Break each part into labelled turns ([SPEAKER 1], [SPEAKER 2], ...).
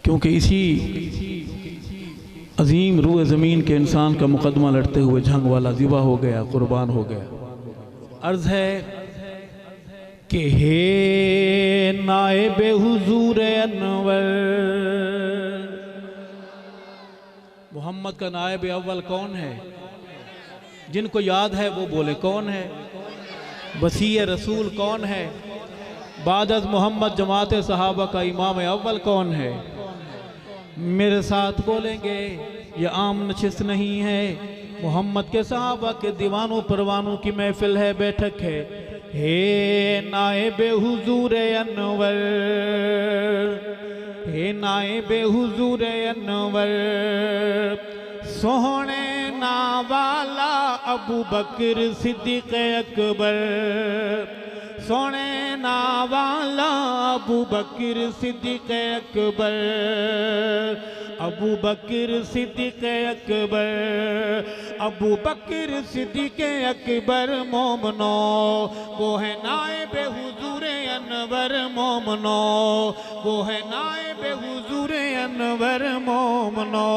[SPEAKER 1] क्योंकि इसी अजीम रूह ज़मीन के इंसान का मुकदमा लड़ते हुए झंग वाला ज़िबा हो गया, कुर्बान हो गया। अर्ज़ है कि हे नाइबे हुजूर अनवर, मोहम्मद का नाइब अव्वल कौन है? जिनको याद है वो बोले कौन है? वसी रसूल कौन है? बाद अज़ मोहम्मद जमात सहाबा का इमाम अव्वल कौन है? मेरे साथ बोलेंगे ये आम नशिस्त नहीं है, मोहम्मद के सहाबा के दीवानों परवानों की महफिल है, बैठक है। हे नाइबे हुजूर अनवर, हे नाइबे हुजूर अनवर, सोहने नावाला अबू बकर सिद्दीक़ अकबर, सोने नावाला अबू बकर सिद्दीक़ अकबर, अबू बकर सिद्दीक़ अकबर, अबू बकर सिद्दीक़ अकबर मोमनो, वो है नाइबे हुजूर अनवर मोमनो, वो है नाइबे हुजूर अनवर मोमनो।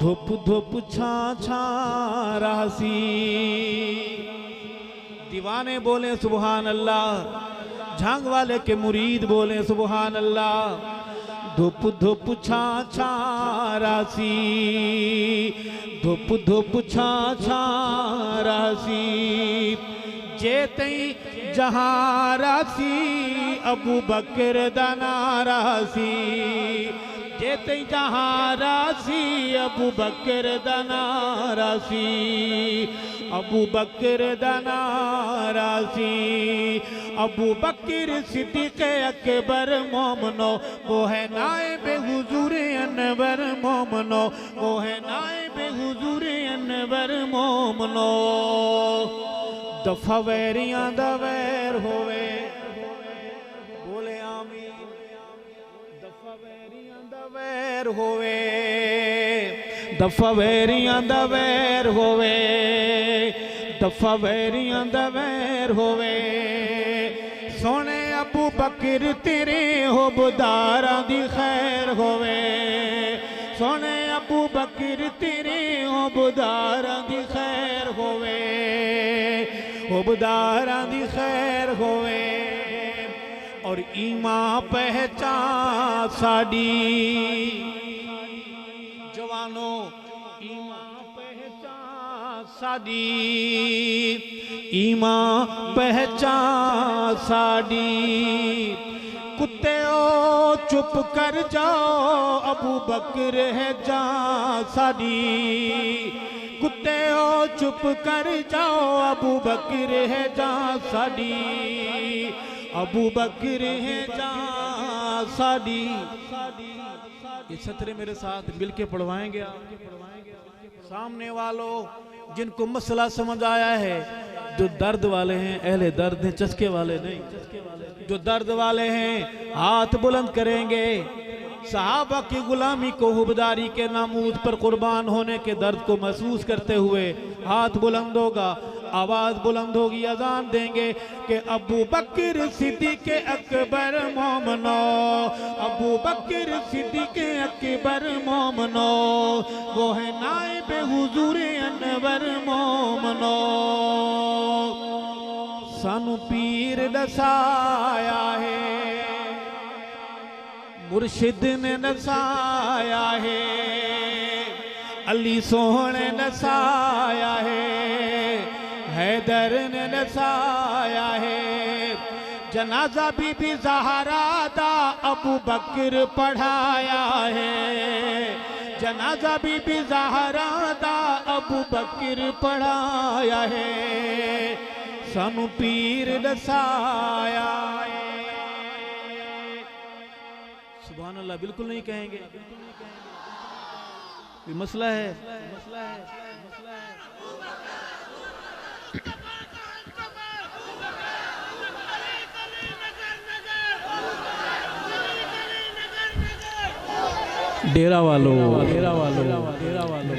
[SPEAKER 1] धुप धुप छा छा रासी, दीवाने बोले सुबहान अल्लाह, झांग वाले के मुरीद बोले सुबहान अल्लाह। धुप धुप छा छा रासी, धुप धुप छा छा रासी, जेतई जहां रासी अबू बकर दाना रासी, जेतई जहां रासी अबू बकर दाना रासी, अबू बकर दाना रासी, अबू बकर सिद्दीक़ अकबर मोमनो, वो है नाइबे हुजूर अनवर मोमनो, वो है नाइबे हुजूर अनवर मोमनो। दफा वैरियां दा वैर होवे, बोले आमीन। दफा वैरियां दा वैर होवे, दफा वैरियां दा वैर होवे, दफा वैरियां दा वैर होवे, सोने अबू बकर तेरे होबदारां दी खैर होवे, सोने अबू बकर तेरे होबदारां दी खैर होवे, होबदारां दी खैर होवे। और ईमान पहचान साडी जवानों, ईमान पहचान साडी, ईमान पहचान साडी, कुत्ते ओ चुप कर जाओ अबू बकर है जान साडी, कुत्ते ओ चुप कर जाओ अबू बकर है जान साडी, अबू बकर है जान साडी। ये सतरे मेरे साथ मिलके पढ़वाएंगे आप। सामने वालों जिनको मसला समझ आया है, जो दर्द वाले हैं, अहले दर्द हैं, चस्के वाले नहीं, जो दर्द वाले हैं हाथ बुलंद करेंगे। सहाबा की गुलामी को हुबदारी के नामूद पर कुर्बान होने के दर्द को महसूस करते हुए हाथ बुलंद होगा, आवाज बुलंद होगी, अजान देंगे कि अबू बकर सिद्दीक़ अकबर मोमनो, अबू बकर सिद्दीक़ अकबर मोमनो, वो है नाइबे हुजूर अनवर मोमनो। सानू पीर दसाया है, मुर्शिद ने नसाया है, अली सोहने नसाया है, हैदर ने नसाया है। जनाजा बीबी ज़हरा दा अबू बकर पढ़ाया है, जनाजा बीबी ज़हरा दा अबू बकर पढ़ाया है, सानू पीर दसाया है। सुभान अल्लाह बिल्कुल नहीं कहेंगे, ये मसला है, मसला है, मसला है। डेरा वालों, डेरा वालों, डेरा वालों,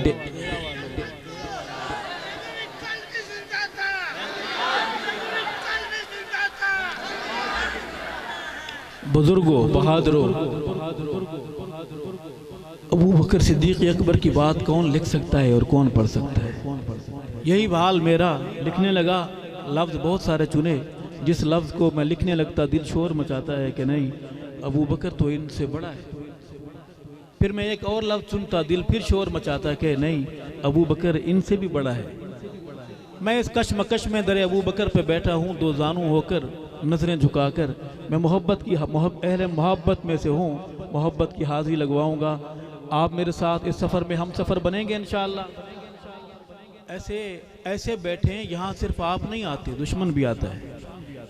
[SPEAKER 2] बुजुर्गों, बहादुरों, अबू बकर सिद्दीक़ अकबर की बात कौन लिख सकता है और कौन पढ़ सकता है? यही हाल मेरा। लिखने लगा, लफ्ज़ बहुत सारे चुने, जिस लफ्ज़ को मैं लिखने लगता दिल शोर मचाता है कि नहीं, अबू बकर तो इनसे बड़ा है। फिर मैं एक और लफ्ज़ चुनता, दिल फिर शोर मचाता कि नहीं, अबू बकर इनसे भी बड़ा है। मैं इस कशमकश में दरे अबू बकर पे बैठा हूँ, दो जानू होकर, नज़रें झुकाकर। मैं मोहब्बत की अहले मोहब्बत में से हूँ, मोहब्बत की हाज़िरी लगवाऊँगा। आप मेरे साथ इस सफ़र में हम सफ़र बनेंगे इंशाअल्लाह। ऐसे बैठे हैं, यहाँ सिर्फ आप नहीं आते, दुश्मन भी आता है,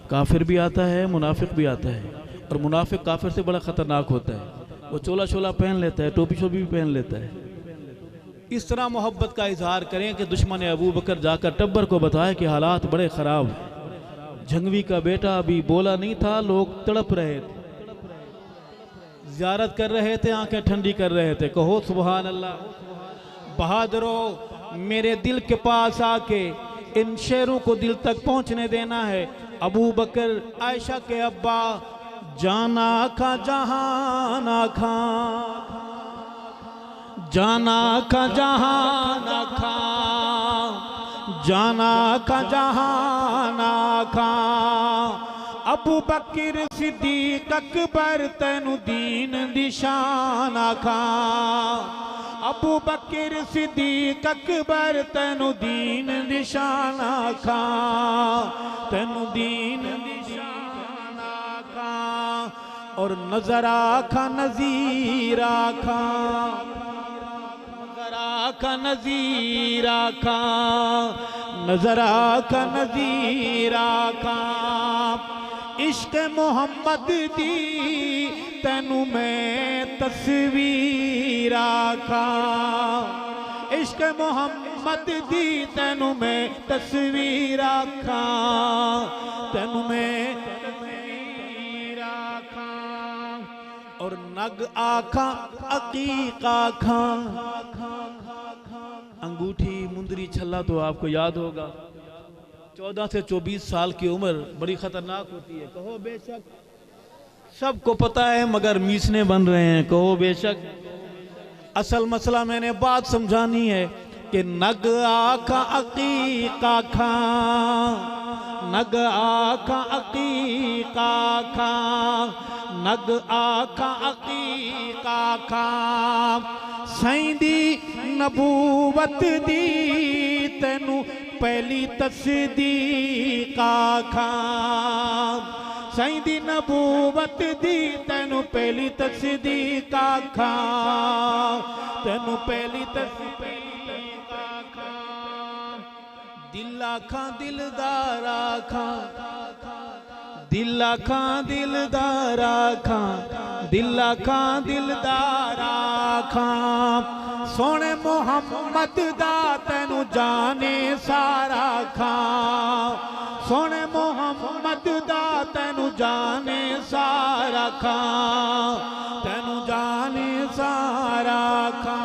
[SPEAKER 2] काफिर भी आता है, मुनाफिक भी आता है। और मुनाफिक काफिर से बड़ा ख़तरनाक होता है। वो चोला शोला पहन लेता है, टोपी शोपी भी पहन लेता है। इस तरह मोहब्बत का इजहार करें कि दुश्मन अबू बकर जाकर टब्बर को बताए कि हालात बड़े ख़राब हैं। झंगवी का बेटा अभी बोला नहीं था, लोग तड़प रहे थे, ज़ियारत कर रहे थे, आंखें ठंडी कर रहे थे। कहो सुभान अल्लाह। बहादुरों, मेरे दिल के पास आके इन शेरों को दिल तक पहुंचने देना है। अबू बकर आयशा के अब्बा, जाना खा जहाना खा, जाना का जहाना खा, जाना का जहाना खा। अबू बकर सिद्दीक़ अकबर तैनू दीन दिशाना खा, अबू बकर सिद्दीक़ अकबर तैनू दीन दिशाना खा, तैनू दीन दिशाना खा। और नजर आखा नज़ीर आखा, नजर आखा नज़ीर आखा, नजर आखा नज़ीर आखा। इश्क मोहम्मद दी तैनू मैं तस्वीर आखा, इश्क मोहम्मद दी तैनू मैं तस्वीर आखा, तैनू मैं तस्वीर आखा। और नग आखा अकीका आखा। अंगूठी, मुंदरी, छल्ला तो आपको याद होगा। 14 से 24 साल की उम्र बड़ी खतरनाक होती है। कहो बेशक, सबको पता है, मगर मीसने बन रहे हैं। कहो बेशक। असल मसला मैंने बात समझानी है कि नग आखा अकीका खा, नग आखा अकीका खा, नग आखा अकीका खा। सैंदी नबूवत दी तैनू पहली तस्दीक आखा, सैंदी नबूवत दी तैनू पहली तस्दीक आखा, तैनू पहली तस्दीक आखा। दिल आखा दिलदार आखा, दिल आखा दिलदार आखा, दिल आखा दिलदार आखा। सोने मोहम्मद दा तैनू जाने सारा खा, सोने मोहम्मद दा तैनू जाने सारा खा, तैनू जाने सारा खा।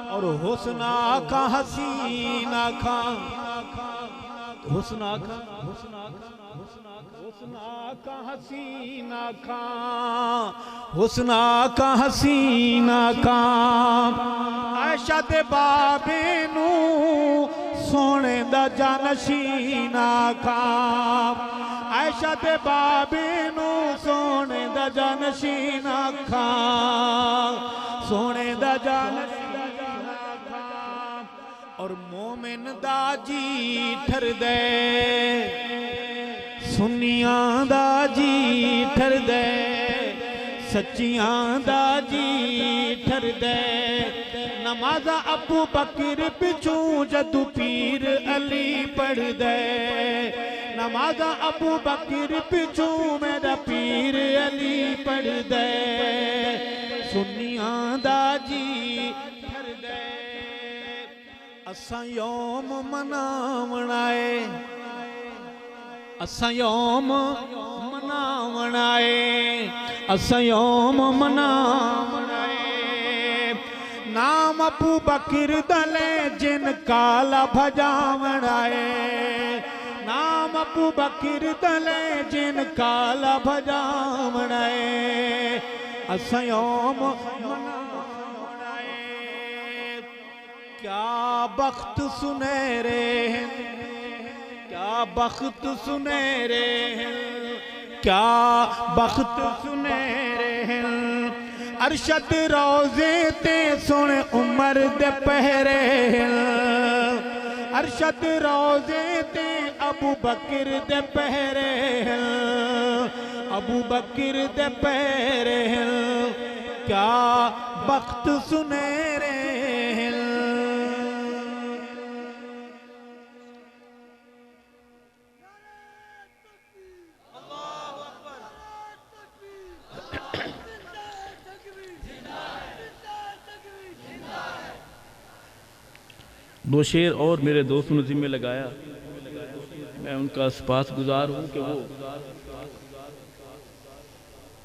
[SPEAKER 2] और हुस्ना का हसीना खा, हुस्ना का, हुस्ना का, हुस्ना का हसीना खा, हुस्ना का हसीना खा। आयशा दे बाबे नू सोने दा जानशीना खा, आयशा दे बाबे नू सोने दा जानशीना खा, सोने दा जानशीना खा। और मोमिन दा जी ठरदे, सुन्नियां दा जी ठरदे, सच्चियां दा जी ठरदे। नमाज़ा अबू बकर पिछू जदू पीर अली पढ़ दे, नमाज़ा अबू बकर पिछू मेरा पीर अली पढ़ दे। सुन्नियां दा जी ठरदे। असां यौम मनावना है, असां यौम मनावना है, असां यौम मनावना है। नाम अबू बकर दले जिन काला भजावना है, नाम
[SPEAKER 1] अबू बकर दले जिन काला भजावणे असयोम मनावणे क्या बख्त सुनहरे हैं क्या बख्त सुनहरे हैं क्या बख्त सुनहरे हैं अरशद रोजे ते सुन उमर दे पहरे अरशद रोजे ते अबू बकर दे पहरे अबू बकर दे पहरे क्या बख्त सुनहरे
[SPEAKER 2] दो शेर और मेरे दोस्तों ने जिम्मे लगाया। मैं उनका सपासगुजार हूँ कि वो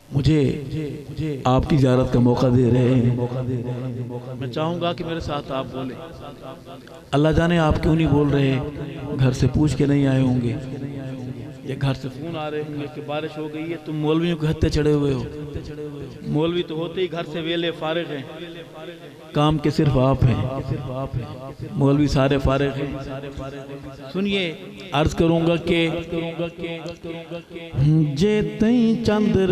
[SPEAKER 2] मुझे आपकी ज़ियारत का मौका दे रहे हैं। मैं चाहूँगा कि मेरे साथ आप बोलें। अल्लाह जाने आप क्यों नहीं बोल रहे, घर से पूछ के नहीं आए होंगे या घर से फ़ोन आ रहे होंगे कि बारिश हो गई है, तुम मौलवियों के हत्थे चढ़े हुए हो। मौलवी तो होते ही घर से वेले फारिग हैं, काम के सिर्फ आप हैं। मौलवी सारे फारिग हैं। सुनिए, अर्ज करूँगा कि जे तई चंद्र